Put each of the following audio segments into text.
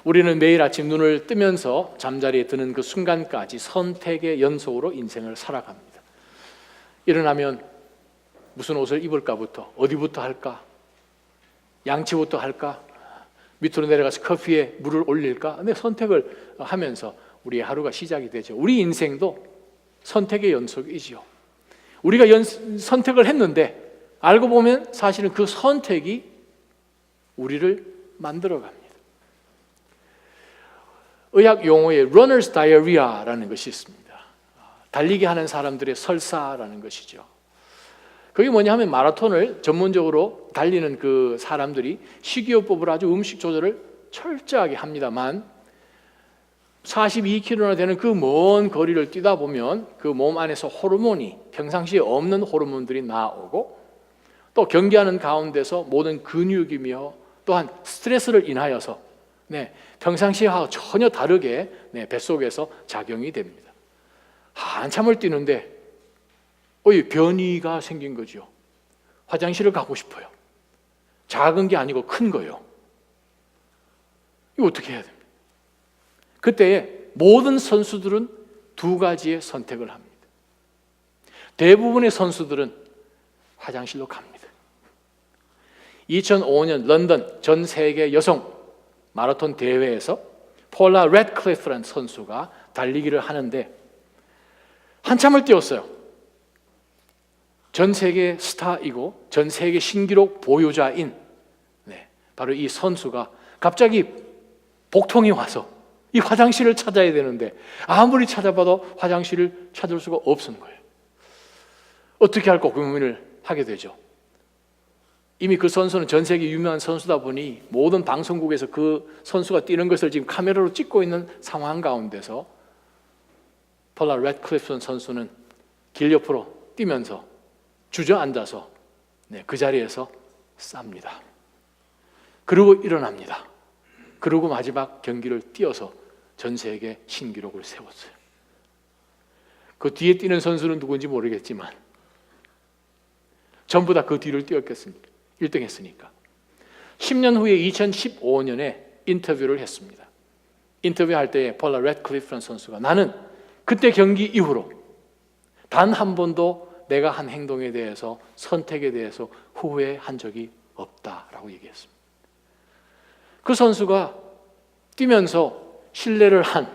우리는 매일 아침 눈을 뜨면서 잠자리에 드는 그 순간까지 선택의 연속으로 인생을 살아갑니다. 일어나면 무슨 옷을 입을까부터, 어디부터 할까? 양치부터 할까? 밑으로 내려가서 커피에 물을 올릴까? 네, 선택을 하면서 우리의 하루가 시작이 되죠. 우리 인생도 선택의 연속이지요. 우리가 선택을 했는데 알고 보면 사실은 그 선택이 우리를 만들어갑니다. 의학 용어에 runner's diarrhea라는 것이 있습니다. 달리기 하는 사람들의 설사라는 것이죠. 그게 뭐냐 하면 마라톤을 전문적으로 달리는 그 사람들이 식이요법으로 아주 음식 조절을 철저하게 합니다만 42km나 되는 그 먼 거리를 뛰다 보면 그 몸 안에서 호르몬이 평상시에 없는 호르몬들이 나오고 또 경기하는 가운데서 모든 근육이며 또한 스트레스를 인하여서 평상시와 전혀 다르게 뱃속에서 작용이 됩니다. 한참을 뛰는데 변이가 생긴 거죠. 화장실을 가고 싶어요. 작은 게 아니고 큰 거예요. 이거 어떻게 해야 됩니까? 그때에 모든 선수들은 두 가지의 선택을 합니다. 대부분의 선수들은 화장실로 갑니다. 2005년 런던 전 세계 여성 마라톤 대회에서 폴라 래드클리프라는 선수가 달리기를 하는데 한참을 뛰었어요. 전 세계 스타이고 전 세계 신기록 보유자인 바로 이 선수가 갑자기 복통이 와서 이 화장실을 찾아야 되는데 아무리 찾아봐도 화장실을 찾을 수가 없는 거예요. 어떻게 할까 고민을 하게 되죠. 이미 그 선수는 전 세계 유명한 선수다 보니 모든 방송국에서 그 선수가 뛰는 것을 지금 카메라로 찍고 있는 상황 가운데서 폴라 래드클리프 선수는 길 옆으로 뛰면서 주저앉아서 그 자리에서 쌉니다. 그리고 일어납니다. 그리고 마지막 경기를 뛰어서 전 세계 신기록을 세웠어요. 그 뒤에 뛰는 선수는 누군지 모르겠지만 전부 다 그 뒤를 뛰었겠습니까? 1등 했으니까. 10년 후에 2015년에 인터뷰를 했습니다. 인터뷰할 때 폴라 래드클리프라는 선수가 나는 그때 경기 이후로 단 한 번도 내가 한 행동에 대해서 선택에 대해서 후회한 적이 없다라고 얘기했습니다. 그 선수가 뛰면서 신뢰를 한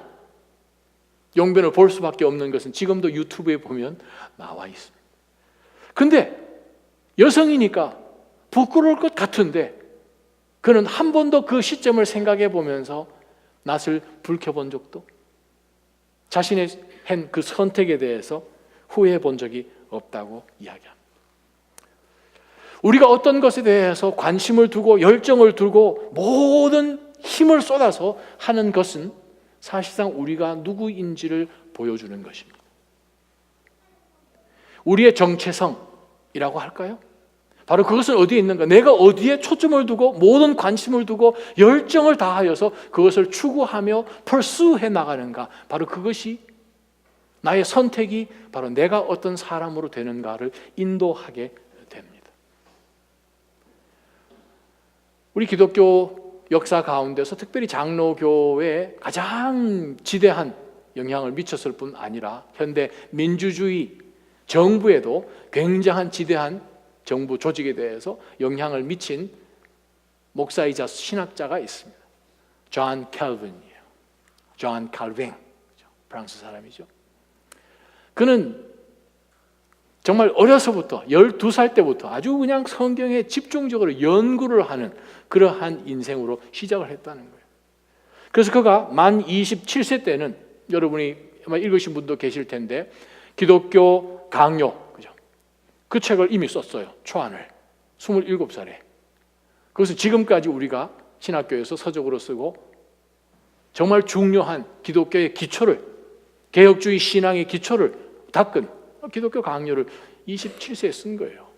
용변을 볼 수밖에 없는 것은 지금도 유튜브에 보면 나와 있습니다. 근데 여성이니까 부끄러울 것 같은데 그는 한 번도 그 시점을 생각해 보면서 낯을 붉혀본 적도 자신의 한 그 선택에 대해서 후회해 본 적이 없다고 이야기합니다. 우리가 어떤 것에 대해서 관심을 두고 열정을 두고 모든 힘을 쏟아서 하는 것은 사실상 우리가 누구인지를 보여주는 것입니다. 우리의 정체성이라고 할까요? 바로 그것은 어디에 있는가? 내가 어디에 초점을 두고 모든 관심을 두고 열정을 다하여서 그것을 추구하며 pursue해 나가는가? 바로 그것이 나의 선택이 바로 내가 어떤 사람으로 되는가를 인도하게 됩니다. 우리 기독교 역사 가운데서 특별히 장로교에 가장 지대한 영향을 미쳤을 뿐 아니라 현대 민주주의 정부에도 굉장한 지대한 정부 조직에 대해서 영향을 미친 목사이자 신학자가 있습니다. 존 칼빈이에요. 존 칼빈, 프랑스 사람이죠. 그는 정말 어려서부터 12살 때부터 아주 그냥 성경에 집중적으로 연구를 하는 그러한 인생으로 시작을 했다는 거예요. 그래서 그가 만 27세 때는 여러분이 아마 읽으신 분도 계실 텐데 기독교 강요, 그죠? 그 책을 이미 썼어요. 초안을 27살에. 그것은 지금까지 우리가 신학교에서 서적으로 쓰고 정말 중요한 기독교의 기초를, 개혁주의 신앙의 기초를 닦은 기독교 강요를 27세에 쓴 거예요.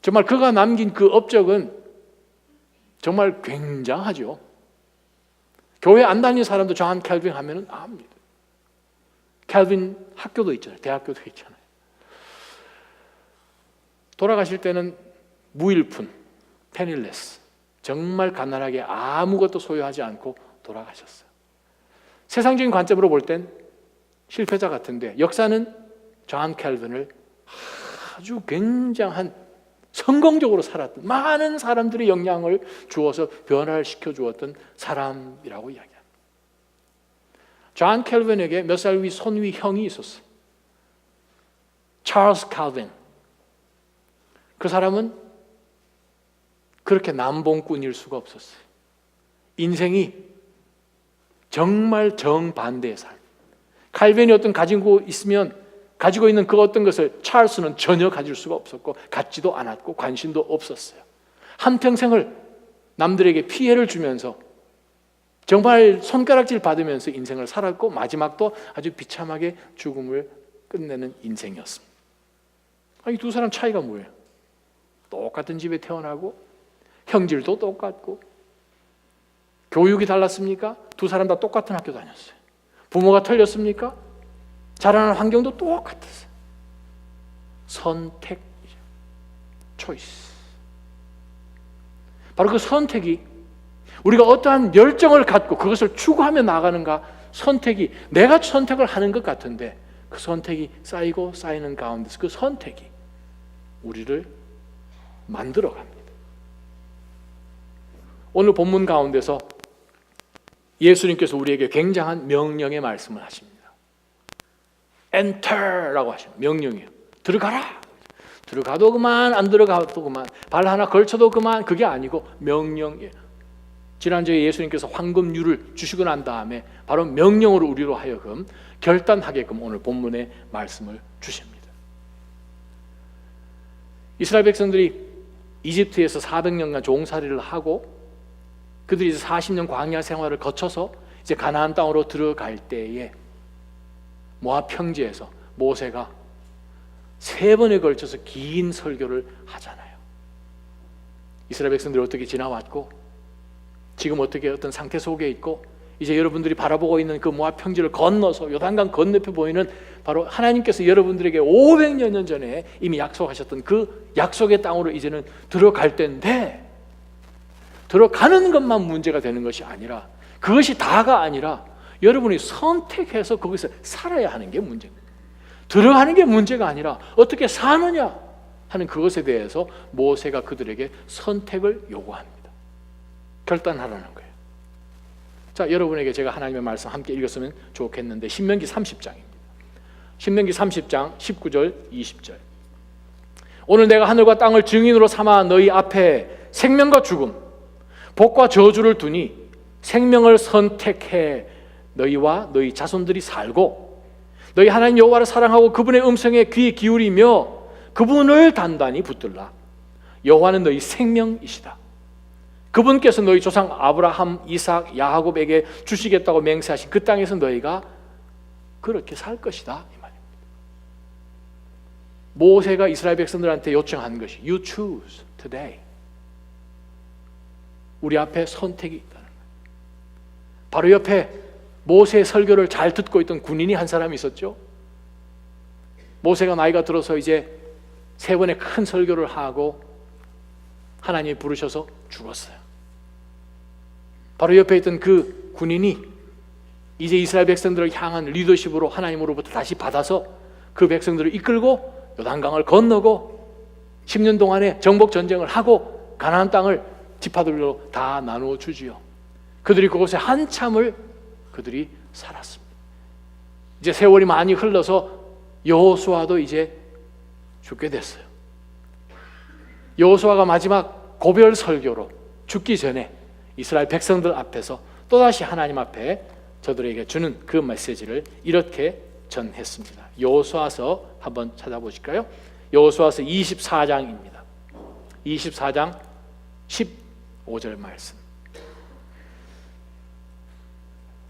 정말 그가 남긴 그 업적은 정말 굉장하죠. 교회 안 다니는 사람도 존 칼빈 하면은 압니다. 칼빈 학교도 있잖아요. 대학교도 있잖아요. 돌아가실 때는 무일푼, 페닐레스, 정말 가난하게 아무것도 소유하지 않고 돌아가셨어요. 세상적인 관점으로 볼 땐 실패자 같은데 역사는 존 캘빈을 아주 굉장한 성공적으로 살았던, 많은 사람들의 영향을 주어서 변화를 시켜주었던 사람이라고 이야기합니다. 존 캘빈에게 몇 살 위 손위 형이 있었어요. 찰스 칼빈. 그 사람은 그렇게 남봉꾼일 수가 없었어요. 인생이 정말 정반대의 삶. 칼빈이 어떤 가지고 있는 그 어떤 것을 찰스는 전혀 가질 수가 없었고 갖지도 않았고 관심도 없었어요. 한평생을 남들에게 피해를 주면서 정말 손가락질 받으면서 인생을 살았고 마지막도 아주 비참하게 죽음을 끝내는 인생이었습니다. 이 두 사람 차이가 뭐예요? 똑같은 집에 태어나고 형질도 똑같고 교육이 달랐습니까? 두 사람 다 똑같은 학교 다녔어요. 부모가 틀렸습니까? 자라는 환경도 똑같았어요. 선택이죠. 초이스. 바로 그 선택이 우리가 어떠한 열정을 갖고 그것을 추구하며 나가는가, 선택이 내가 선택을 하는 것 같은데 그 선택이 쌓이고 쌓이는 가운데서 그 선택이 우리를 만들어갑니다. 오늘 본문 가운데서 예수님께서 우리에게 굉장한 명령의 말씀을 하십니다. Enter라고 하시는 명령이에요. 들어가라. 들어가도 그만, 안 들어가도 그만, 발 하나 걸쳐도 그만, 그게 아니고 명령이에요. 지난주에 예수님께서 황금률을 주시고 난 다음에 바로 명령으로 우리로 하여금 결단하게끔 오늘 본문의 말씀을 주십니다. 이스라엘 백성들이 이집트에서 400년간 종살이를 하고 그들이 이제 40년 광야 생활을 거쳐서 이제 가나안 땅으로 들어갈 때에 모압 평지에서 모세가 3번에 걸쳐서 긴 설교를 하잖아요. 이스라엘 백성들이 어떻게 지나왔고 지금 어떻게 어떤 상태 속에 있고 이제 여러분들이 바라보고 있는 그 모압 평지를 건너서 요단강 건너편 보이는 바로 하나님께서 여러분들에게 500여 년 전에 이미 약속하셨던 그 약속의 땅으로 이제는 들어갈 때인데 들어가는 것만 문제가 되는 것이 아니라 그것이 다가 아니라 여러분이 선택해서 거기서 살아야 하는 게 문제입니다. 들어가는 게 문제가 아니라 어떻게 사느냐 하는 그것에 대해서 모세가 그들에게 선택을 요구합니다. 결단하라는 거예요. 자, 여러분에게 제가 하나님의 말씀 함께 읽었으면 좋겠는데 신명기 30장입니다. 신명기 30장 19절 20절. 오늘 내가 하늘과 땅을 증인으로 삼아 너희 앞에 생명과 죽음, 복과 저주를 두니 생명을 선택해 너희와 너희 자손들이 살고 너희 하나님 여호와를 사랑하고 그분의 음성에 귀 기울이며 그분을 단단히 붙들라. 여호와는 너희 생명이시다. 그분께서 너희 조상 아브라함, 이삭, 야고보에게 주시겠다고 맹세하신 그 땅에서 너희가 그렇게 살 것이다 이 말입니다. 모세가 이스라엘 백성들한테 요청한 것이 You choose today. 우리 앞에 선택이 있다는 거예요. 바로 옆에 모세의 설교를 잘 듣고 있던 군인이 한 사람이 있었죠. 모세가 나이가 들어서 이제 3번의 큰 설교를 하고 하나님이 부르셔서 죽었어요. 바로 옆에 있던 그 군인이 이제 이스라엘 백성들을 향한 리더십으로 하나님으로부터 다시 받아서 그 백성들을 이끌고 요단강을 건너고 10년 동안에 정복 전쟁을 하고 가나안 땅을 지파들로 다 나누어 주지요. 그들이 그곳에 한참을 그들이 살았습니다. 이제 세월이 많이 흘러서 여호수아도 이제 죽게 됐어요. 여호수아가 마지막 고별 설교로 죽기 전에 이스라엘 백성들 앞에서 또다시 하나님 앞에 저들에게 주는 그 메시지를 이렇게 전했습니다. 여호수아서 한번 찾아보실까요? 여호수아서 24장입니다. 24장 15절 말씀.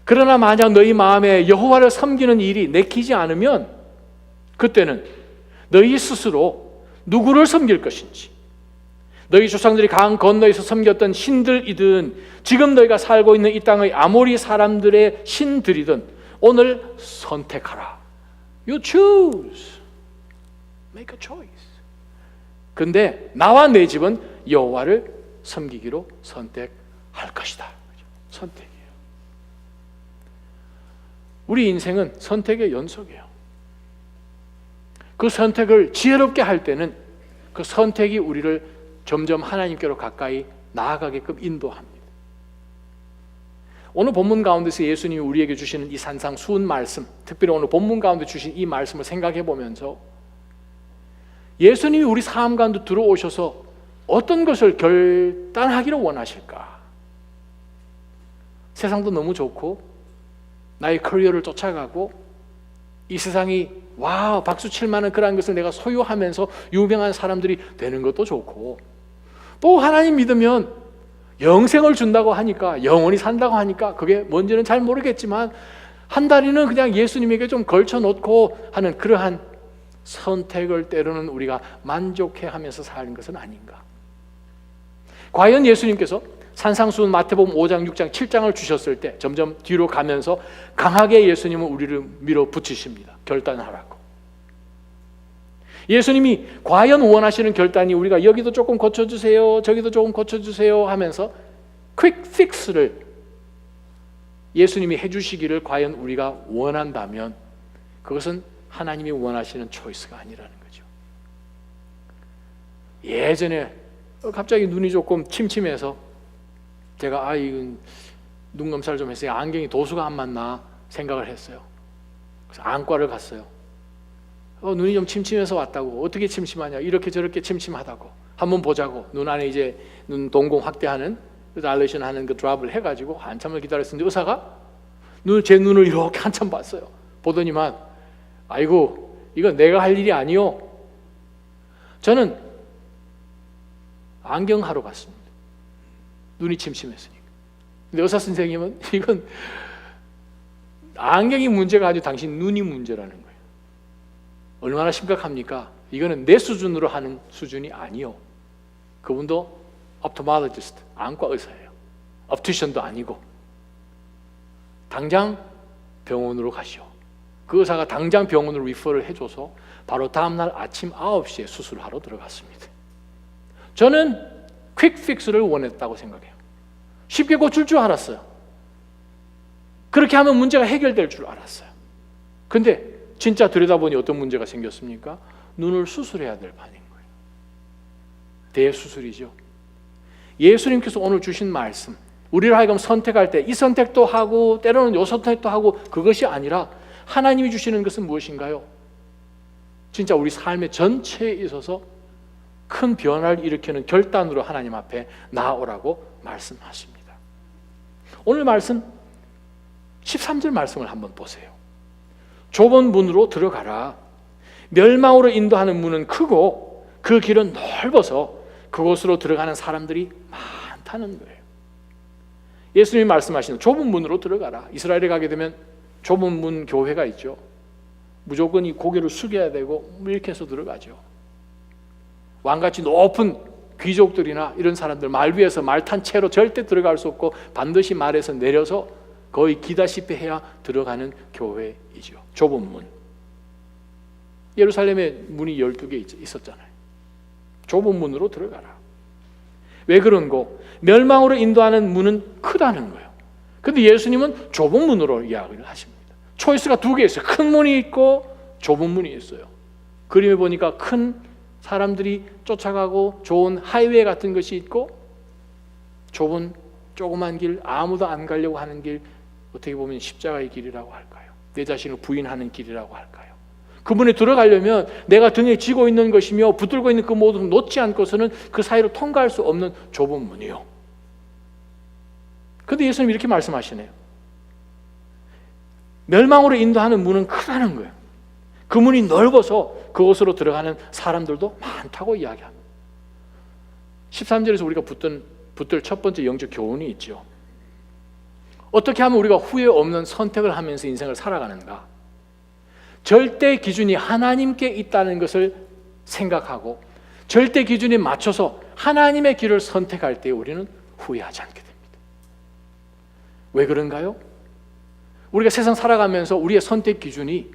그러나 만약 너희 마음에 여호와를 섬기는 일이 내키지 않으면 그때는 너희 스스로 누구를 섬길 것인지 너희 조상들이 강 건너에서 섬겼던 신들이든 지금 너희가 살고 있는 이 땅의 아모리 사람들의 신들이든 오늘 선택하라. You choose. Make a choice. 근데 나와 내 집은 여호와를 섬기기로 선택할 것이다. 선택이에요. 우리 인생은 선택의 연속이에요. 그 선택을 지혜롭게 할 때는 그 선택이 우리를 점점 하나님께로 가까이 나아가게끔 인도합니다. 오늘 본문 가운데서 예수님이 우리에게 주시는 이 산상수훈 말씀, 특별히 오늘 본문 가운데 주신 이 말씀을 생각해 보면서 예수님이 우리 삶 가운데 들어오셔서 어떤 것을 결단하기를 원하실까? 세상도 너무 좋고 나의 커리어를 쫓아가고 이 세상이 와우 박수 칠 만한 그런 것을 내가 소유하면서 유명한 사람들이 되는 것도 좋고, 또 하나님 믿으면 영생을 준다고 하니까, 영원히 산다고 하니까 그게 뭔지는 잘 모르겠지만 한 다리는 그냥 예수님에게 좀 걸쳐놓고 하는 그러한 선택을 때로는 우리가 만족해하면서 사는 것은 아닌가. 과연 예수님께서 산상수훈 마태복음 5장, 6장, 7장을 주셨을 때 점점 뒤로 가면서 강하게 예수님은 우리를 밀어붙이십니다. 결단하라고. 예수님이 과연 원하시는 결단이 우리가 여기도 조금 고쳐주세요, 저기도 조금 고쳐주세요 하면서 퀵 픽스를 예수님이 해주시기를 과연 우리가 원한다면 그것은 하나님이 원하시는 초이스가 아니라는 거죠. 예전에 갑자기 눈이 조금 침침해서 제가 이건 눈 검사를 좀 했어요. 안경이 도수가 안 맞나 생각을 했어요. 그래서 안과를 갔어요. 눈이 좀 침침해서 왔다고. 어떻게 침침하냐? 이렇게 저렇게 침침하다고. 한번 보자고. 눈 안에 이제 눈 동공 확대하는 달레이션 하는 그 드랍을 해가지고 한참을 기다렸는데 의사가 제 눈을 이렇게 한참 봤어요. 보더니만 아이고 이건 내가 할 일이 아니요. 저는 안경하러 갔습니다. 눈이 침침했으니까. 근데 의사 선생님은 이건 안경이 문제가 아니고 당신 눈이 문제라는 거예요. 얼마나 심각합니까? 이거는 내 수준으로 하는 수준이 아니요. 그분도 ophthalmologist, 안과 의사예요. optician도 아니고. 당장 병원으로 가시오. 그 의사가 당장 병원으로 리퍼를 해줘서 바로 다음날 아침 9시에 수술하러 들어갔습니다. 저는 퀵 픽스를 원했다고 생각해요. 쉽게 고칠 줄 알았어요. 그렇게 하면 문제가 해결될 줄 알았어요. 근데 진짜 들여다보니 어떤 문제가 생겼습니까? 눈을 수술해야 될 판인 거예요. 대수술이죠. 예수님께서 오늘 주신 말씀, 우리를 하여금 선택할 때 이 선택도 하고 때로는 요 선택도 하고 그것이 아니라 하나님이 주시는 것은 무엇인가요? 진짜 우리 삶의 전체에 있어서 큰 변화를 일으키는 결단으로 하나님 앞에 나아오라고 말씀하십니다. 오늘 말씀 13절 말씀을 한번 보세요. 좁은 문으로 들어가라. 멸망으로 인도하는 문은 크고 그 길은 넓어서 그곳으로 들어가는 사람들이 많다는 거예요. 예수님이 말씀하시는 좁은 문으로 들어가라. 이스라엘에 가게 되면 좁은 문 교회가 있죠. 무조건 이 고개를 숙여야 되고 이렇게 해서 들어가죠. 왕같이 높은 귀족들이나 이런 사람들 말 위에서 말 탄 채로 절대 들어갈 수 없고 반드시 말에서 내려서 거의 기다시피 해야 들어가는 교회이죠. 좁은 문. 예루살렘에 문이 12개 있었잖아요. 좁은 문으로 들어가라. 왜 그런고? 멸망으로 인도하는 문은 크다는 거예요. 근데 예수님은 좁은 문으로 이야기를 하십니다. 초이스가 2개 있어요. 큰 문이 있고 좁은 문이 있어요. 그림에 보니까 큰 사람들이 쫓아가고 좋은 하이웨이 같은 것이 있고 좁은 조그만 길, 아무도 안 가려고 하는 길, 어떻게 보면 십자가의 길이라고 할까요? 내 자신을 부인하는 길이라고 할까요? 그분에 들어가려면 내가 등에 쥐고 있는 것이며 붙들고 있는 그 모든 놓지 않고서는 그 사이로 통과할 수 없는 좁은 문이요. 그런데 예수님이 이렇게 말씀하시네요. 멸망으로 인도하는 문은 크다는 거예요. 그 문이 넓어서 그곳으로 들어가는 사람들도 많다고 이야기합니다. 13절에서 우리가 붙들 첫 번째 영적 교훈이 있죠. 어떻게 하면 우리가 후회 없는 선택을 하면서 인생을 살아가는가? 절대 기준이 하나님께 있다는 것을 생각하고 절대 기준에 맞춰서 하나님의 길을 선택할 때 우리는 후회하지 않게 됩니다. 왜 그런가요? 우리가 세상 살아가면서 우리의 선택 기준이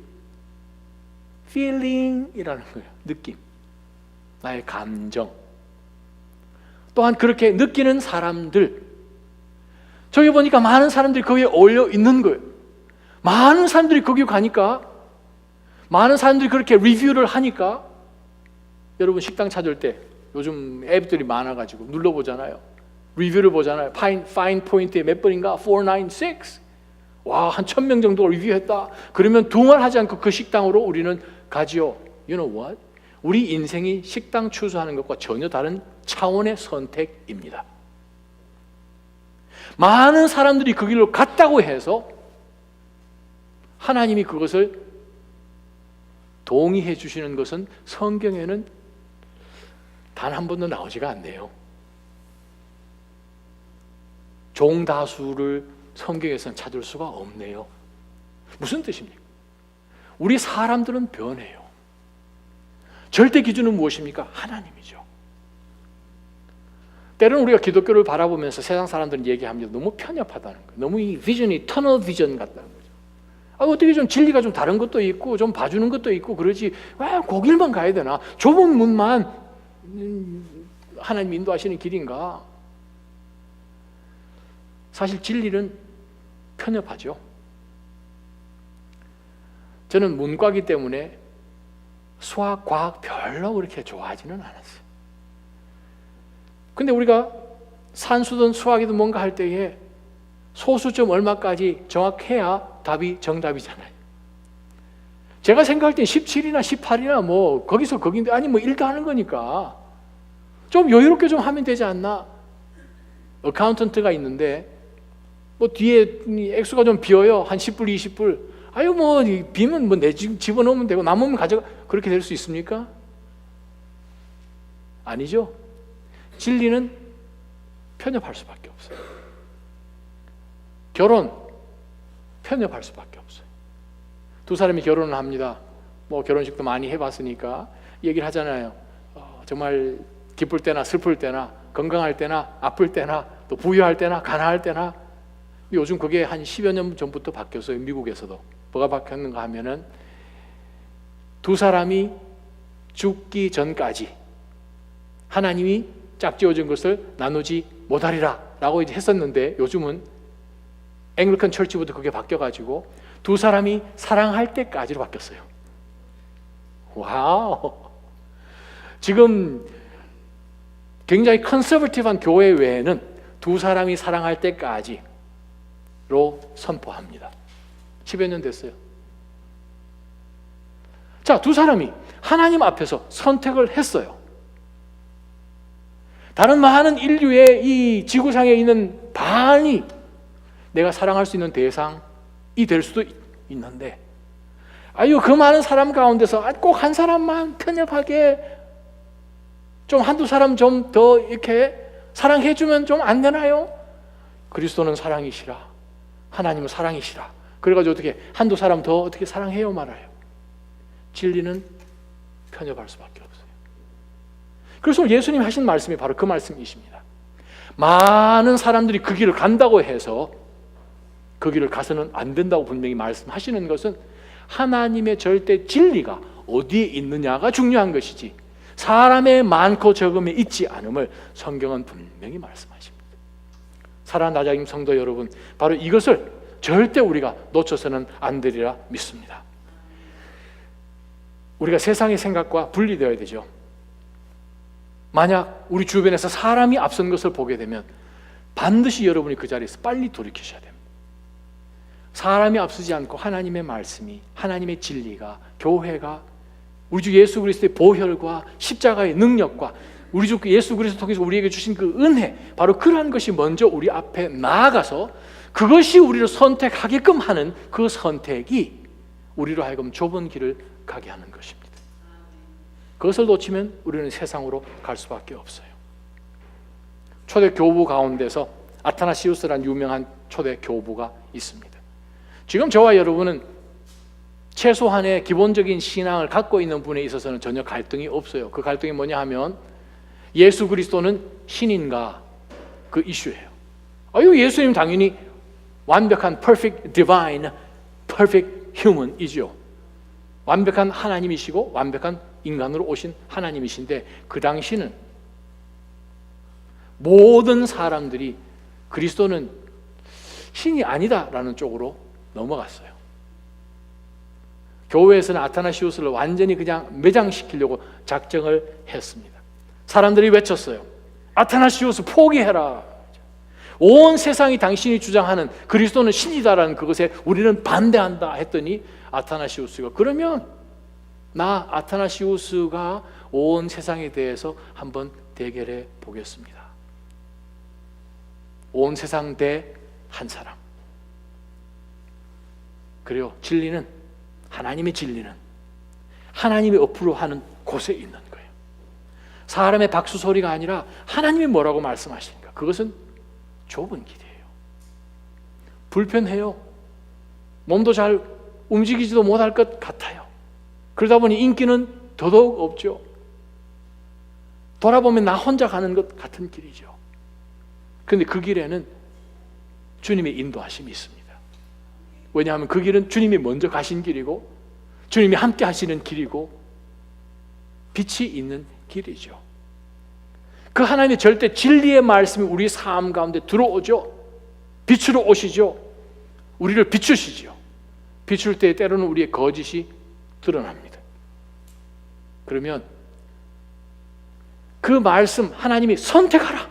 feeling이라는 거예요. 느낌, 나의 감정. 또한 그렇게 느끼는 사람들, 저기 보니까 많은 사람들이 거기에 어울려 있는 거예요. 많은 사람들이 거기 가니까, 많은 사람들이 그렇게 리뷰를 하니까, 여러분 식당 찾을 때 요즘 앱들이 많아가지고 눌러보잖아요. 리뷰를 보잖아요. 파인 포인트에 몇 번인가? 496. 와, 한 1000명 정도가 리뷰했다. 그러면 둥얼하지 않고 그 식당으로 우리는 가지요. You know what? 우리 인생이 식당 추수하는 것과 전혀 다른 차원의 선택입니다. 많은 사람들이 그 길로 갔다고 해서 하나님이 그것을 동의해 주시는 것은 성경에는 단 한 번도 나오지가 않네요. 종다수를 성경에서는 찾을 수가 없네요. 무슨 뜻입니까? 우리 사람들은 변해요. 절대 기준은 무엇입니까? 하나님이죠. 때로는 우리가 기독교를 바라보면서 세상 사람들은 얘기합니다. 너무 편협하다는 거예요. 너무 이 비전이 터널 비전 같다는 거죠. 어떻게 좀 진리가 좀 다른 것도 있고 좀 봐주는 것도 있고 그러지 왜 거길만 가야 되나? 좁은 문만 하나님 인도하시는 길인가? 사실 진리는 편협하죠. 저는 문과이기 때문에 수학, 과학 별로 그렇게 좋아하지는 않았어요. 근데 우리가 산수든 수학이든 뭔가 할 때에 소수점 얼마까지 정확해야 답이 정답이잖아요. 제가 생각할 땐 17이나 18이나 뭐 거기서 거긴데 아니 뭐 1도 하는 거니까 좀 여유롭게 좀 하면 되지 않나? 어카운턴트가 있는데 뭐 뒤에 액수가 좀 비어요. 한 10불, 20불. 아유 뭐 비면 뭐 내 집어넣으면 되고 남으면 가져가. 그렇게 될 수 있습니까? 아니죠. 진리는 편협할 수밖에 없어요. 결혼 편협할 수밖에 없어요. 두 사람이 결혼을 합니다. 뭐 결혼식도 많이 해봤으니까 얘기를 하잖아요. 정말 기쁠 때나 슬플 때나 건강할 때나 아플 때나 또 부유할 때나 가난할 때나 요즘 그게 한 10여 년 전부터 바뀌었어요. 미국에서도. 뭐가 바뀌었는가 하면은 두 사람이 죽기 전까지 하나님이 짝지어진 것을 나누지 못하리라 라고 이제 했었는데 요즘은 앵글리칸 철치부터 그게 바뀌어가지고 두 사람이 사랑할 때까지로 바뀌었어요. 와우. 지금 굉장히 컨서버티브한 교회 외에는 두 사람이 사랑할 때까지로 선포합니다. 10여 년 됐어요. 자, 두 사람이 하나님 앞에서 선택을 했어요. 다른 많은 인류의 이 지구상에 있는 반이 내가 사랑할 수 있는 대상이 될 수도 있는데 그 많은 사람 가운데서 꼭 한 사람만 편협하게 좀 한두 사람 좀 더 이렇게 사랑해주면 좀 안 되나요? 그리스도는 사랑이시라. 하나님은 사랑이시라. 그래가지고 어떻게 한두 사람 더 어떻게 사랑해요 말아요. 진리는 편협할 수밖에 없어요. 그래서 예수님이 하신 말씀이 바로 그 말씀이십니다. 많은 사람들이 그 길을 간다고 해서 그 길을 가서는 안 된다고 분명히 말씀하시는 것은 하나님의 절대 진리가 어디에 있느냐가 중요한 것이지 사람의 많고 적음에 있지 않음을 성경은 분명히 말씀하십니다. 사랑하는 나자님 성도 여러분, 바로 이것을 절대 우리가 놓쳐서는 안 되리라 믿습니다. 우리가 세상의 생각과 분리되어야 되죠. 만약 우리 주변에서 사람이 앞선 것을 보게 되면 반드시 여러분이 그 자리에서 빨리 돌이키셔야 됩니다. 사람이 앞서지 않고 하나님의 말씀이, 하나님의 진리가, 교회가, 우리 주 예수 그리스도의 보혈과 십자가의 능력과 우리 주 예수 그리스도 통해서 우리에게 주신 그 은혜, 바로 그러한 것이 먼저 우리 앞에 나아가서 그것이 우리를 선택하게끔 하는 그 선택이 우리로 하여금 좁은 길을 가게 하는 것입니다. 그것을 놓치면 우리는 세상으로 갈 수밖에 없어요. 초대 교부 가운데서 아타나시우스라는 유명한 초대 교부가 있습니다. 지금 저와 여러분은 최소한의 기본적인 신앙을 갖고 있는 분에 있어서는 전혀 갈등이 없어요. 그 갈등이 뭐냐 하면 예수 그리스도는 신인가 그 이슈예요. 예수님 당연히 완벽한 perfect divine, perfect human이죠. 완벽한 하나님이시고 완벽한 인간으로 오신 하나님이신데 그 당시는 모든 사람들이 그리스도는 신이 아니다라는 쪽으로 넘어갔어요. 교회에서는 아타나시우스를 완전히 그냥 매장시키려고 작정을 했습니다. 사람들이 외쳤어요. 아타나시우스 포기해라. 온 세상이 당신이 주장하는 그리스도는 신이다라는 그것에 우리는 반대한다 했더니 아타나시우스가 그러면 나 아타나시우스가 온 세상에 대해서 한번 대결해 보겠습니다. 온 세상 대 한 사람. 그래요. 진리는 하나님의 진리는 하나님이 어프로하는 곳에 있는 거예요. 사람의 박수 소리가 아니라 하나님이 뭐라고 말씀하시니까 그것은 좁은 길이에요. 불편해요. 몸도 잘 움직이지도 못할 것 같아요. 그러다 보니 인기는 더더욱 없죠. 돌아보면 나 혼자 가는 것 같은 길이죠. 그런데 그 길에는 주님의 인도하심이 있습니다. 왜냐하면 그 길은 주님이 먼저 가신 길이고 주님이 함께 하시는 길이고 빛이 있는 길이죠. 그 하나님의 절대 진리의 말씀이 우리 삶 가운데 들어오죠. 빛으로 오시죠. 우리를 비추시죠. 비출 때 때로는 우리의 거짓이 드러납니다. 그러면 그 말씀 하나님이 선택하라.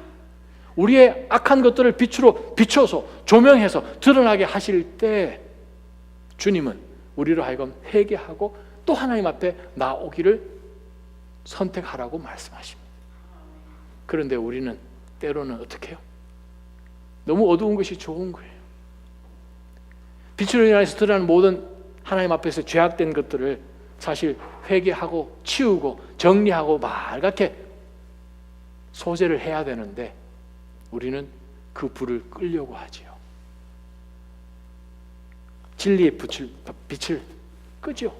우리의 악한 것들을 빛으로 비춰서 조명해서 드러나게 하실 때 주님은 우리로 하여금 회개하고 또 하나님 앞에 나오기를 선택하라고 말씀하십니다. 그런데 우리는 때로는 어떻게 해요? 너무 어두운 것이 좋은 거예요. 빛으로 인해서 드러나는 모든 하나님 앞에서 죄악된 것들을 사실 회개하고 치우고 정리하고 말갛게 소재를 해야 되는데 우리는 그 불을 끄려고 하지요. 진리의 빛을 끄죠.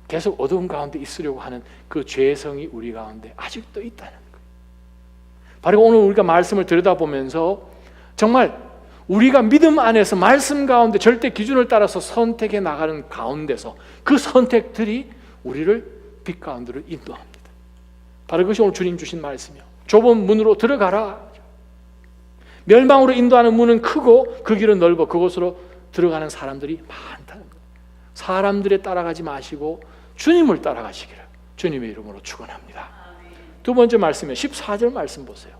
계속 어두운 가운데 있으려고 하는 그 죄성이 우리 가운데 아직도 있다는 거예요. 바로 오늘 우리가 말씀을 들여다보면서 정말 우리가 믿음 안에서 말씀 가운데 절대 기준을 따라서 선택해 나가는 가운데서 그 선택들이 우리를 빛 가운데로 인도합니다. 바로 그것이 오늘 주님 주신 말씀이요. 좁은 문으로 들어가라. 멸망으로 인도하는 문은 크고 그 길은 넓어 그곳으로 들어가는 사람들이 많다는 거예요. 사람들에 따라가지 마시고 주님을 따라가시기를 주님의 이름으로 축원합니다. 두 번째 말씀이요. 14절 말씀 보세요.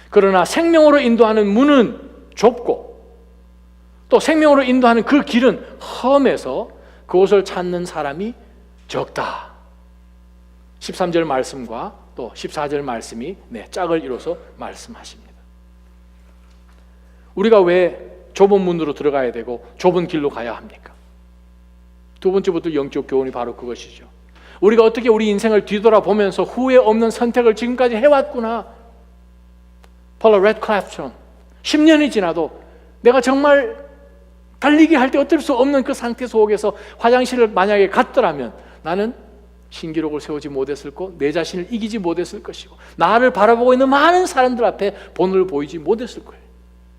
그러나 생명으로 인도하는 문은 좁고 또 생명으로 인도하는 그 길은 험해서 그곳을 찾는 사람이 적다. 13절 말씀과 또 14절 말씀이 짝을 이뤄서 말씀하십니다. 우리가 왜 좁은 문으로 들어가야 되고 좁은 길로 가야 합니까? 두 번째부터 영적 교훈이 바로 그것이죠. 우리가 어떻게 우리 인생을 뒤돌아보면서 후회 없는 선택을 지금까지 해왔구나. 폴라 레드클래프처럼 10년이 지나도 내가 정말 달리기 할 때 어쩔 수 없는 그 상태 속에서 화장실을 만약에 갔더라면 나는 신기록을 세우지 못했을 거, 내 자신을 이기지 못했을 것이고 나를 바라보고 있는 많은 사람들 앞에 본을 보이지 못했을 거예요.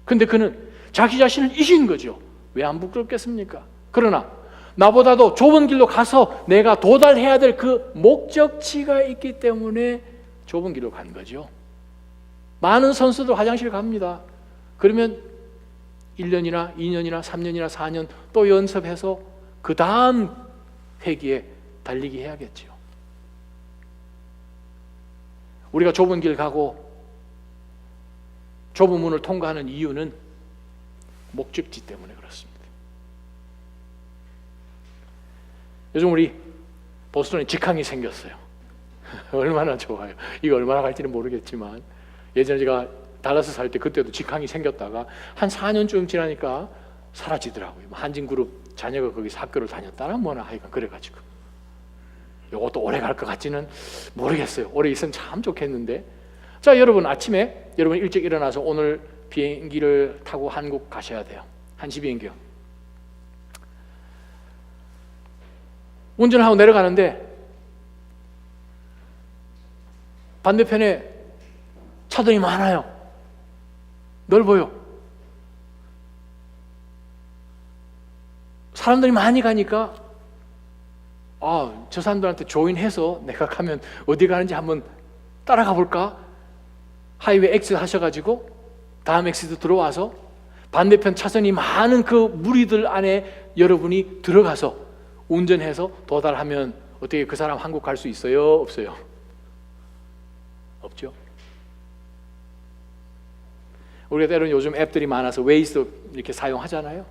근데 그는 자기 자신을 이긴 거죠. 왜 안 부끄럽겠습니까? 그러나 나보다도 좁은 길로 가서 내가 도달해야 될 그 목적지가 있기 때문에 좁은 길로 간 거죠. 많은 선수들 화장실 갑니다. 그러면 1년이나 2년이나 3년이나 4년 또 연습해서 그 다음 회기에 달리기 해야겠죠. 우리가 좁은 길 가고 좁은 문을 통과하는 이유는 목적지 때문에 그렇습니다. 요즘 우리 보스턴에 직항이 생겼어요. 얼마나 좋아요. 이거 얼마나 갈지는 모르겠지만 예전에 제가 달라스 살 때 그때도 직항이 생겼다가 한 4년쯤 지나니까 사라지더라고요. 한진그룹 자녀가 거기서 학교를 다녔다나 뭐나 하여간 그래가지고 이것도 오래 갈 것 같지는 모르겠어요. 오래 있으면 참 좋겠는데. 자, 여러분 아침에 여러분 일찍 일어나서 오늘 비행기를 타고 한국 가셔야 돼요. 1시 비행기요. 운전하고 내려가는데 반대편에 차들이 많아요. 넓어요. 사람들이 많이 가니까 저 사람들한테 조인해서 내가 가면 어디 가는지 한번 따라가 볼까? 하이웨이 엑시트 하셔가지고 다음 엑시트 들어와서 반대편 차선이 많은 그 무리들 안에 여러분이 들어가서 운전해서 도달하면 어떻게 그 사람 한국 갈 수 있어요? 없어요? 없죠. 우리가 때로는 요즘 앱들이 많아서 웨이스 이렇게 사용하잖아요.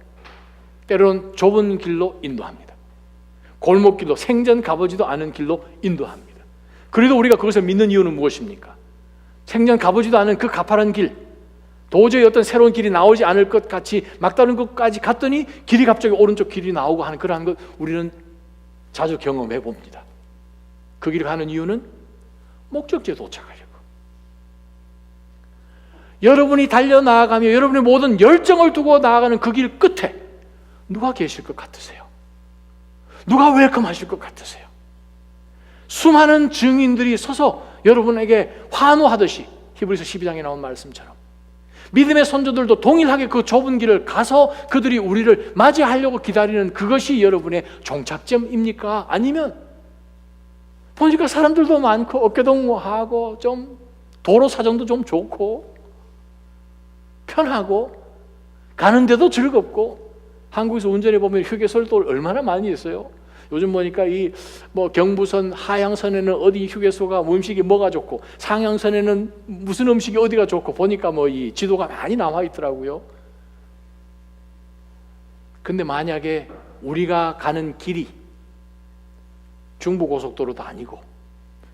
때로는 좁은 길로 인도합니다. 골목길로, 생전 가보지도 않은 길로 인도합니다. 그래도 우리가 그것을 믿는 이유는 무엇입니까? 생전 가보지도 않은 그 가파른 길, 도저히 어떤 새로운 길이 나오지 않을 것 같이 막다른 곳까지 갔더니 길이 갑자기 오른쪽 길이 나오고 하는 그러한 것 우리는 자주 경험해 봅니다. 그 길을 가는 이유는 목적지에 도착하려고. 여러분이 달려나아가며 여러분의 모든 열정을 두고 나아가는 그 길 끝에 누가 계실 것 같으세요? 누가 웰컴하실 것 같으세요? 수많은 증인들이 서서 여러분에게 환호하듯이 히브리서 12장에 나온 말씀처럼 믿음의 선조들도 동일하게 그 좁은 길을 가서 그들이 우리를 맞이하려고 기다리는 그것이 여러분의 종착점입니까? 아니면 보니까 사람들도 많고 어깨동무하고 좀 도로 사정도 좀 좋고 편하고 가는데도 즐겁고 한국에서 운전해 보면 휴게소도 얼마나 많이 있어요. 요즘 보니까 이 경부선 하향선에는 어디 휴게소가 음식이 뭐가 좋고 상향선에는 무슨 음식이 어디가 좋고 보니까 이 지도가 많이 나와 있더라고요. 근데 만약에 우리가 가는 길이 중부고속도로도 아니고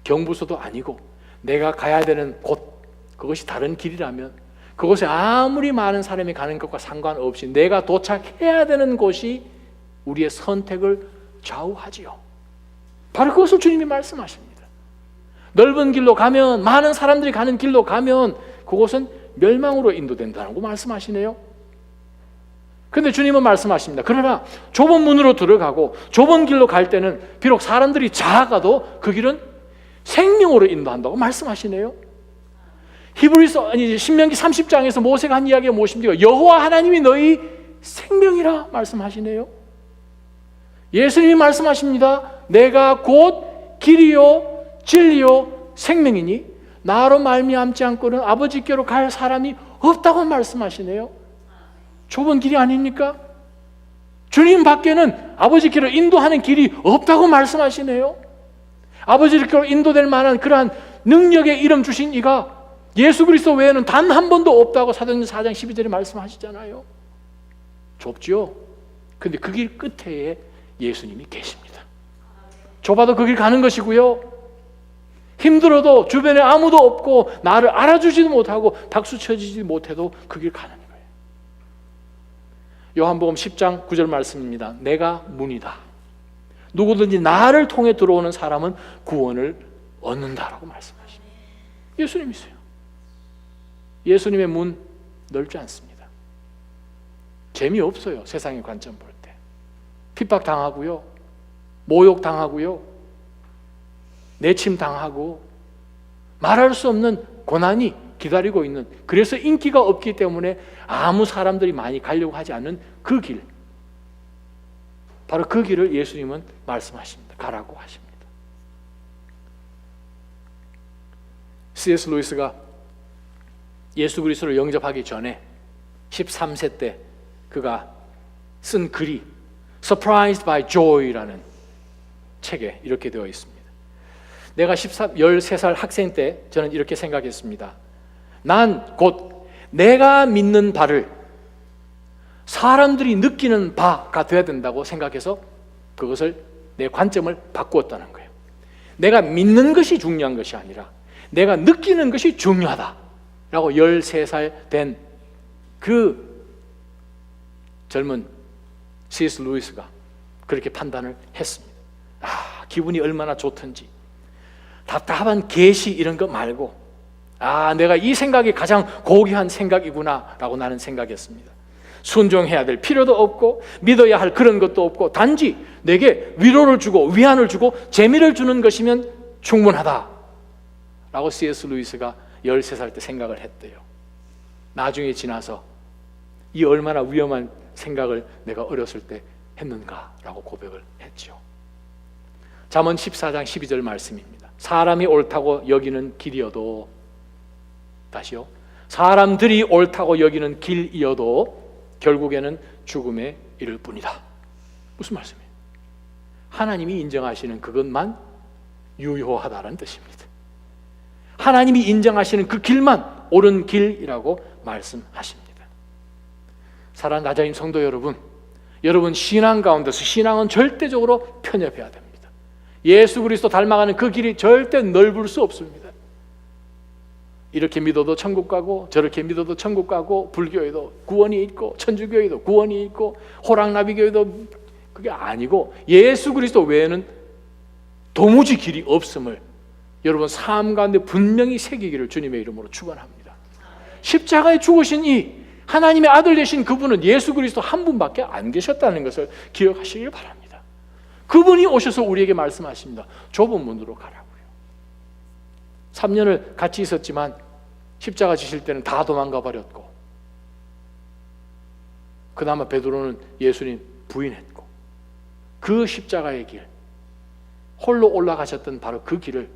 경부서도 아니고 내가 가야 되는 곳 그것이 다른 길이라면 그곳에 아무리 많은 사람이 가는 것과 상관없이 내가 도착해야 되는 곳이 우리의 선택을 좌우하지요. 바로 그것을 주님이 말씀하십니다. 넓은 길로 가면, 많은 사람들이 가는 길로 가면 그곳은 멸망으로 인도된다고 말씀하시네요. 그런데 주님은 말씀하십니다. 그러나 좁은 문으로 들어가고 좁은 길로 갈 때는 비록 사람들이 작아도 그 길은 생명으로 인도한다고 말씀하시네요. 신명기 30장에서 모세가 한 이야기가 무엇입니까? 여호와 하나님이 너희 생명이라 말씀하시네요. 예수님이 말씀하십니다. 내가 곧 길이요 진리요 생명이니 나로 말미암지 않고는 아버지께로 갈 사람이 없다고 말씀하시네요. 좁은 길이 아닙니까? 주님 밖에는 아버지께로 인도하는 길이 없다고 말씀하시네요. 아버지께로 인도될 만한 그러한 능력의 이름 주신 이가 예수 그리스도 외에는 단 한 번도 없다고 사도행전 4장 12절에 말씀하시잖아요. 좁죠? 근데 그 길 끝에 예수님이 계십니다. 좁아도 그 길 가는 것이고요. 힘들어도 주변에 아무도 없고 나를 알아주지도 못하고 박수 쳐주지 못해도 그 길 가는 거예요. 요한복음 10장 9절 말씀입니다. 내가 문이다. 누구든지 나를 통해 들어오는 사람은 구원을 얻는다라고 말씀하십니다. 예수님이세요. 예수님의 문 넓지 않습니다. 재미없어요. 세상의 관점 볼 때. 핍박당하고요. 모욕당하고요. 내침당하고 말할 수 없는 고난이 기다리고 있는, 그래서 인기가 없기 때문에 아무 사람들이 많이 가려고 하지 않는 그 길, 바로 그 길을 예수님은 말씀하십니다. 가라고 하십니다. C.S. 루이스가 예수 그리스도를 영접하기 전에 13세 때 그가 쓴 글이 Surprised by Joy라는 책에 이렇게 되어 있습니다. 내가 13살 학생 때 저는 이렇게 생각했습니다. 난 곧 내가 믿는 바를 사람들이 느끼는 바가 되어야 된다고 생각해서 그것을 내 관점을 바꾸었다는 거예요. 내가 믿는 것이 중요한 것이 아니라 내가 느끼는 것이 중요하다 라고 13살 된 그 젊은 C.S. 루이스가 그렇게 판단을 했습니다. 기분이 얼마나 좋던지 답답한 계시 이런 거 말고 내가 이 생각이 가장 고귀한 생각이구나 라고 나는 생각했습니다. 순종해야 될 필요도 없고 믿어야 할 그런 것도 없고 단지 내게 위로를 주고 위안을 주고 재미를 주는 것이면 충분하다 라고 C.S. 루이스가 13살 때 생각을 했대요. 나중에 지나서 이 얼마나 위험한 생각을 내가 어렸을 때 했는가라고 고백을 했죠. 잠언 14장 12절 말씀입니다. 사람이 옳다고 여기는 길이어도, 다시요, 사람들이 옳다고 여기는 길이어도 결국에는 죽음에 이를 뿐이다. 무슨 말씀이에요? 하나님이 인정하시는 그것만 유효하다는 뜻입니다. 하나님이 인정하시는 그 길만 옳은 길이라고 말씀하십니다. 사랑하는 나자임 성도 여러분, 여러분 신앙 가운데서 신앙은 절대적으로 편협해야 됩니다. 예수 그리스도 닮아가는 그 길이 절대 넓을 수 없습니다. 이렇게 믿어도 천국 가고 저렇게 믿어도 천국 가고 불교에도 구원이 있고 천주교에도 구원이 있고 호랑나비교에도 그게 아니고 예수 그리스도 외에는 도무지 길이 없음을 여러분 삶 가운데 분명히 새기기를 주님의 이름으로 축원합니다. 십자가에 죽으신 이 하나님의 아들 되신 그분은 예수 그리스도 한 분밖에 안 계셨다는 것을 기억하시길 바랍니다. 그분이 오셔서 우리에게 말씀하십니다. 좁은 문으로 가라고요. 3년을 같이 있었지만 십자가 지실 때는 다 도망가 버렸고, 그나마 베드로는 예수님 부인했고, 그 십자가의 길, 홀로 올라가셨던 바로 그 길을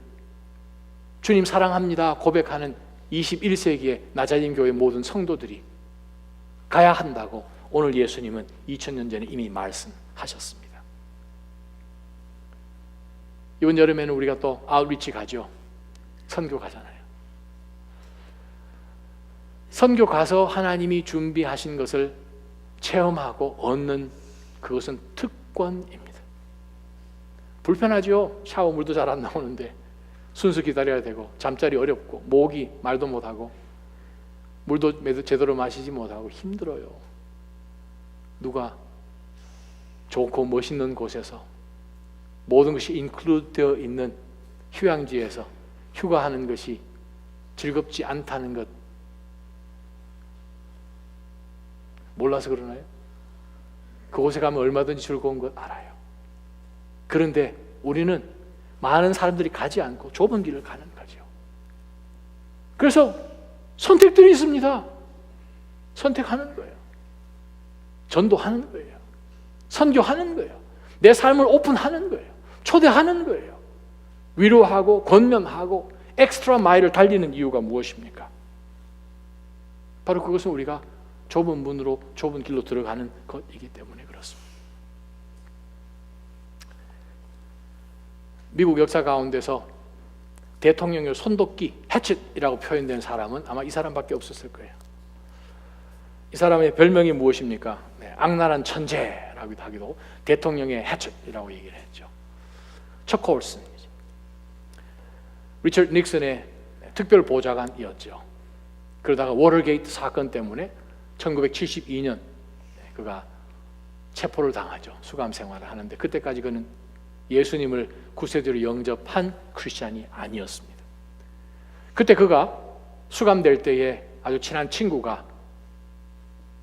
주님 사랑합니다 고백하는 21세기의 나자림 교회 모든 성도들이 가야 한다고 오늘 예수님은 2000년 전에 이미 말씀하셨습니다. 이번 여름에는 우리가 또 아웃리치 가죠. 선교 가잖아요. 선교 가서 하나님이 준비하신 것을 체험하고 얻는 그것은 특권입니다. 불편하죠. 샤워 물도 잘 안 나오는데 순수 기다려야 되고, 잠자리 어렵고, 모기 말도 못하고, 물도 제대로 마시지 못하고 힘들어요. 누가 좋고 멋있는 곳에서 모든 것이 인클루드 되어 있는 휴양지에서 휴가하는 것이 즐겁지 않다는 것 몰라서 그러나요? 그곳에 가면 얼마든지 즐거운 것 알아요. 그런데 우리는 많은 사람들이 가지 않고 좁은 길을 가는 거죠. 그래서 선택들이 있습니다. 선택하는 거예요. 전도하는 거예요. 선교하는 거예요. 내 삶을 오픈하는 거예요. 초대하는 거예요. 위로하고 권면하고 엑스트라 마일을 달리는 이유가 무엇입니까? 바로 그것은 우리가 좁은 문으로 좁은 길로 들어가는 것이기 때문에 그렇습니다. 미국 역사 가운데서 대통령의 손도끼 해칫이라고 표현된 사람은 아마 이 사람밖에 없었을 거예요. 이 사람의 별명이 무엇입니까? 악랄한 천재라고도 하기도 대통령의 해칫이라고 얘기를 했죠. 척 홀슨이죠. 리처드 닉슨의 특별 보좌관이었죠. 그러다가 워터게이트 사건 때문에 1972년 그가 체포를 당하죠. 수감 생활을 하는데 그때까지 그는 예수님을 구세주로 영접한 크리스찬이 아니었습니다. 그때 그가 수감될 때에 아주 친한 친구가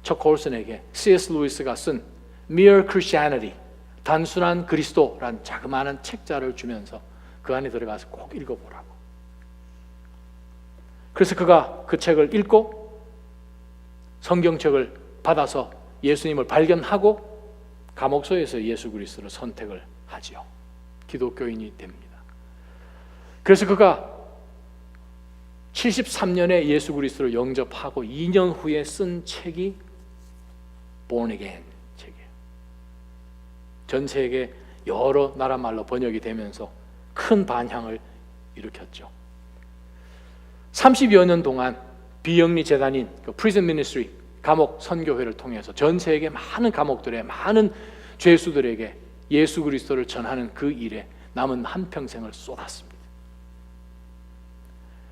척 홀슨에게 C.S. 루이스가 쓴 Mere Christianity, 단순한 그리스도란 자그마한 책자를 주면서 그 안에 들어가서 꼭 읽어보라고. 그래서 그가 그 책을 읽고 성경책을 받아서 예수님을 발견하고 감옥소에서 예수 그리스도를 선택을 하지요. 기독교인이 됩니다. 그래서 그가 73년에 예수 그리스도를 영접하고 2년 후에 쓴 책이 Born Again 책이에요. 전 세계 여러 나라 말로 번역이 되면서 큰 반향을 일으켰죠. 30여 년 동안 비영리 재단인 Prison Ministry, 감옥 선교회를 통해서 전 세계 많은 감옥들의 많은 죄수들에게 예수 그리스도를 전하는 그 일에 남은 한평생을 쏟았습니다.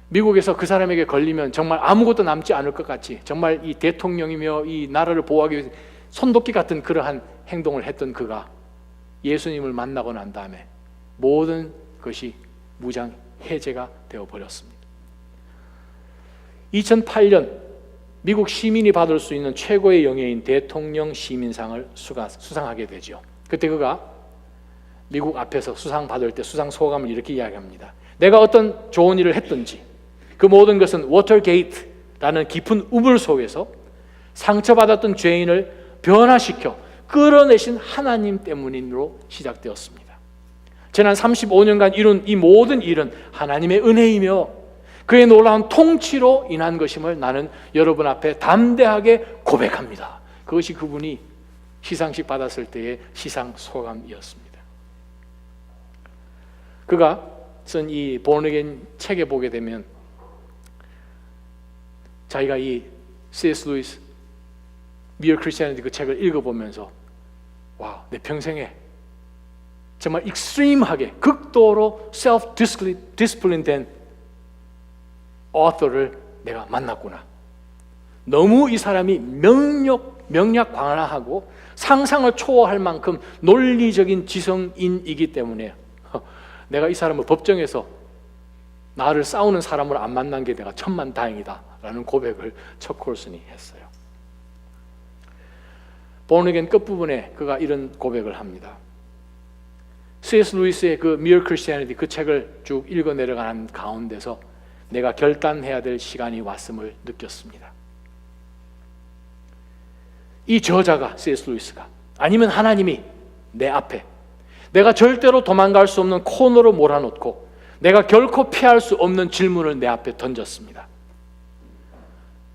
미국에서 그 사람에게 걸리면 정말 아무것도 남지 않을 것 같이 정말 이 대통령이며 이 나라를 보호하기 위해서 손도끼 같은 그러한 행동을 했던 그가 예수님을 만나고 난 다음에 모든 것이 무장 해제가 되어버렸습니다. 2008년 미국 시민이 받을 수 있는 최고의 영예인 대통령 시민상을 수상하게 되죠. 그때 그가 미국 앞에서 수상받을 때 수상 소감을 이렇게 이야기합니다. 내가 어떤 좋은 일을 했든지 그 모든 것은 워터게이트라는 깊은 우물 속에서 상처받았던 죄인을 변화시켜 끌어내신 하나님 때문으로 시작되었습니다. 지난 35년간 이룬 이 모든 일은 하나님의 은혜이며 그의 놀라운 통치로 인한 것임을 나는 여러분 앞에 담대하게 고백합니다. 그것이 그분이 시상식 받았을 때의 시상 소감이었습니다. 그가 쓴 이 Born Again 책에 보게 되면 자기가 이 C.S. 루이스 Mere Christianity 그 책을 읽어보면서 와, 내 평생에 정말 익스트림하게 극도로 self-disciplined 된 author를 내가 만났구나. 너무 이 사람이 명약 광활하고 상상을 초월할 만큼 논리적인 지성인이기 때문에 내가 이 사람을 법정에서 나를 싸우는 사람을 안 만난 게 내가 천만다행이다 라는 고백을 척 콜슨이 했어요. Born Again 끝부분에 그가 이런 고백을 합니다. C.S. 루이스의 그 Mere Christianity 그 책을 쭉 읽어 내려가는 가운데서 내가 결단해야 될 시간이 왔음을 느꼈습니다. 이 저자가 C.S. 루이스가 아니면 하나님이 내 앞에 내가 절대로 도망갈 수 없는 코너로 몰아놓고 내가 결코 피할 수 없는 질문을 내 앞에 던졌습니다.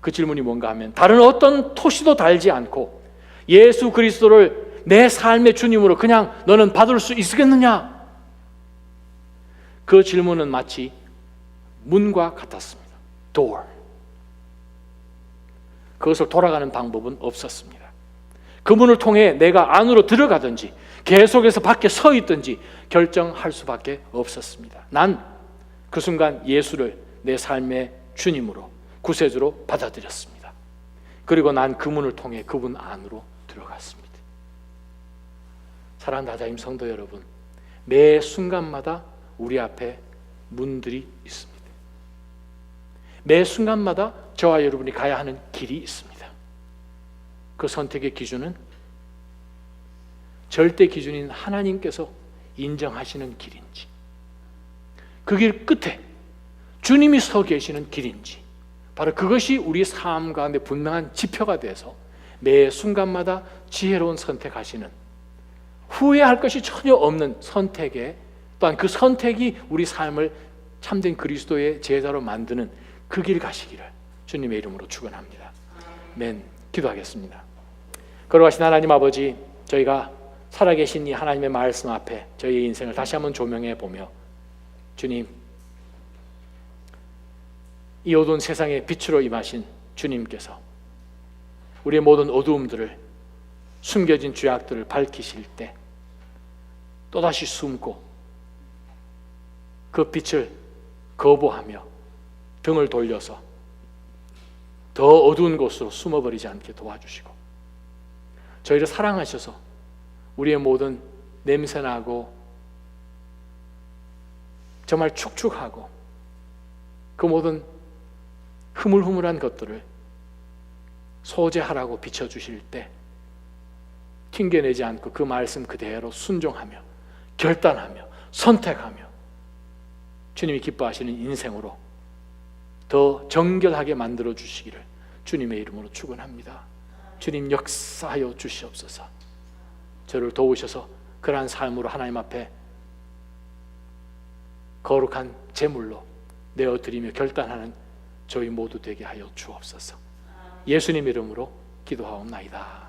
그 질문이 뭔가 하면 다른 어떤 토시도 달지 않고 예수 그리스도를 내 삶의 주님으로 그냥 너는 받을 수 있겠느냐? 그 질문은 마치 문과 같았습니다. Door. 그것을 돌아가는 방법은 없었습니다. 그 문을 통해 내가 안으로 들어가든지 계속해서 밖에 서 있든지 결정할 수밖에 없었습니다. 난 그 순간 예수를 내 삶의 주님으로 구세주로 받아들였습니다. 그리고 난 그 문을 통해 그분 안으로 들어갔습니다. 사랑하는 다자임 성도 여러분, 매 순간마다 우리 앞에 문들이 있습니다. 매 순간마다 저와 여러분이 가야 하는 길이 있습니다. 그 선택의 기준은 절대 기준인 하나님께서 인정하시는 길인지, 그 길 끝에 주님이 서 계시는 길인지, 바로 그것이 우리 삶 가운데 분명한 지표가 돼서 매 순간마다 지혜로운 선택하시는, 후회할 것이 전혀 없는 선택에, 또한 그 선택이 우리 삶을 참된 그리스도의 제자로 만드는 그 길 가시기를 주님의 이름으로 축원합니다. 아멘. 기도하겠습니다. 거룩하신 하나님 아버지, 저희가 살아계신 이 하나님의 말씀 앞에 저희의 인생을 다시 한번 조명해 보며, 주님, 이 어두운 세상의 빛으로 임하신 주님께서 우리의 모든 어두움들을, 숨겨진 죄악들을 밝히실 때 또다시 숨고 그 빛을 거부하며 등을 돌려서 더 어두운 곳으로 숨어버리지 않게 도와주시고, 저희를 사랑하셔서 우리의 모든 냄새나고 정말 축축하고 그 모든 흐물흐물한 것들을 소재하라고 비춰주실 때 튕겨내지 않고 그 말씀 그대로 순종하며 결단하며 선택하며 주님이 기뻐하시는 인생으로 더 정결하게 만들어 주시기를 주님의 이름으로 축원합니다. 주님 역사하여 주시옵소서. 저를 도우셔서 그러한 삶으로 하나님 앞에 거룩한 제물로 내어드리며 결단하는 저희 모두 되게 하여 주옵소서. 예수님 이름으로 기도하옵나이다.